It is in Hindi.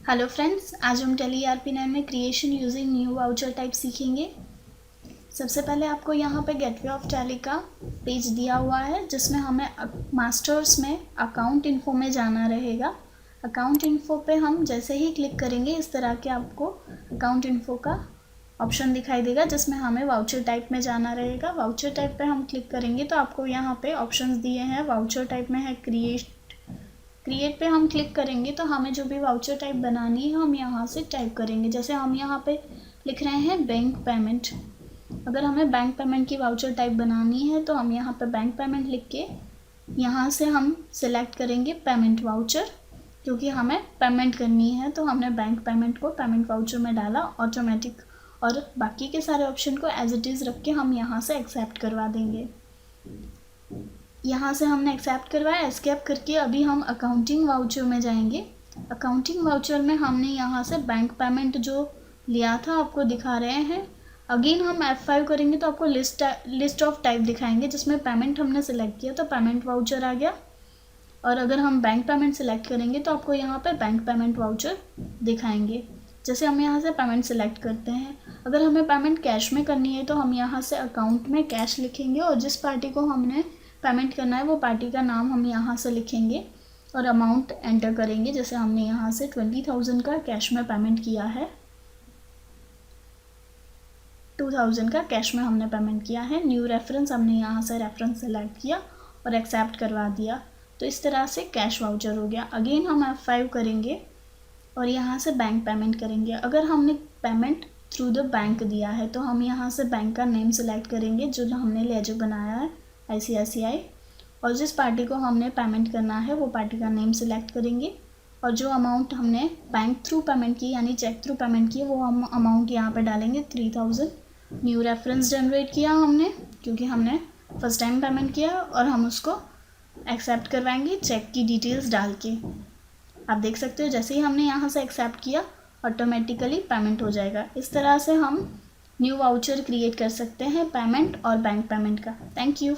हेलो फ्रेंड्स, आज हम टैली ERP9 में creation using new voucher type सीखेंगे। सबसे पहले आपको यहाँ पे गेटवे ऑफ टैली का पेज दिया हुआ है जिसमें हमें मास्टर्स में अकाउंट इन्फो में जाना रहेगा। अकाउंट इन्फो पे हम जैसे ही क्लिक करेंगे इस तरह के आपको अकाउंट इन्फो का ऑप्शन दिखाई देगा जिसमें हमें वाउचर टाइप में जाना रहेगा। वाउचर टाइप पे हम क्लिक करेंगे तो आपको यहाँ पे ऑप्शंस दिए हैं। वाउचर टाइप में है क्रिएट पे हम क्लिक करेंगे तो हमें जो भी वाउचर टाइप बनानी है हम यहाँ से टाइप करेंगे। जैसे हम यहाँ पे लिख रहे हैं बैंक पेमेंट। अगर हमें बैंक पेमेंट की वाउचर टाइप बनानी है तो हम यहाँ पे बैंक पेमेंट लिख के यहाँ से हम सिलेक्ट करेंगे पेमेंट वाउचर, क्योंकि हमें पेमेंट करनी है तो हमने बैंक पेमेंट को पेमेंट वाउचर में डाला ऑटोमेटिक, और बाकी के सारे ऑप्शन को एज इट इज़ रख के हम यहाँ से एक्सेप्ट करवा देंगे। यहाँ से हमने एक्सेप्ट करवाया, एस्केप करके अभी हम अकाउंटिंग वाउचर में जाएंगे। अकाउंटिंग वाउचर में हमने यहाँ से बैंक पेमेंट जो लिया था आपको दिखा रहे हैं। अगेन हम F5 करेंगे तो आपको लिस्ट ऑफ टाइप दिखाएंगे जिसमें पेमेंट हमने सेलेक्ट किया तो पेमेंट वाउचर आ गया, और अगर हम बैंक पेमेंट सेलेक्ट करेंगे तो आपको यहाँ पे बैंक पेमेंट वाउचर दिखाएंगे। जैसे हम यहाँ से पेमेंट सेलेक्ट करते हैं, अगर हमें पेमेंट कैश में करनी है तो हम यहाँ से अकाउंट में कैश लिखेंगे और जिस पार्टी को हमने पेमेंट करना है वो पार्टी का नाम हम यहाँ से लिखेंगे और अमाउंट एंटर करेंगे। जैसे हमने यहाँ से 20,000 का कैश में पेमेंट किया है, 2,000 का कैश में हमने पेमेंट किया है। न्यू रेफरेंस, हमने यहाँ से रेफरेंस सेलेक्ट किया और एक्सेप्ट करवा दिया। तो इस तरह से कैश वाउचर हो गया। अगेन हम F5 करेंगे और यहाँ से बैंक पेमेंट करेंगे। अगर हमने पेमेंट थ्रू द बैंक दिया है तो हम यहाँ से बैंक का नेम सेलेक्ट करेंगे जो हमने लेजर बनाया है ICICI, और जिस पार्टी को हमने पेमेंट करना है वो पार्टी का नेम सेलेक्ट करेंगे, और जो अमाउंट हमने बैंक थ्रू पेमेंट की यानी चेक थ्रू पेमेंट की वो हम अमाउंट यहाँ पे डालेंगे 3,000। न्यू रेफरेंस जनरेट किया हमने क्योंकि हमने फर्स्ट टाइम पेमेंट किया, और हम उसको एक्सेप्ट करवाएंगे चेक की डिटेल्स डाल के। आप देख सकते हो जैसे ही हमने यहाँ से एक्सेप्ट किया ऑटोमेटिकली पेमेंट हो जाएगा। इस तरह से हम न्यू वाउचर क्रिएट कर सकते हैं पेमेंट और बैंक पेमेंट का। Thank you.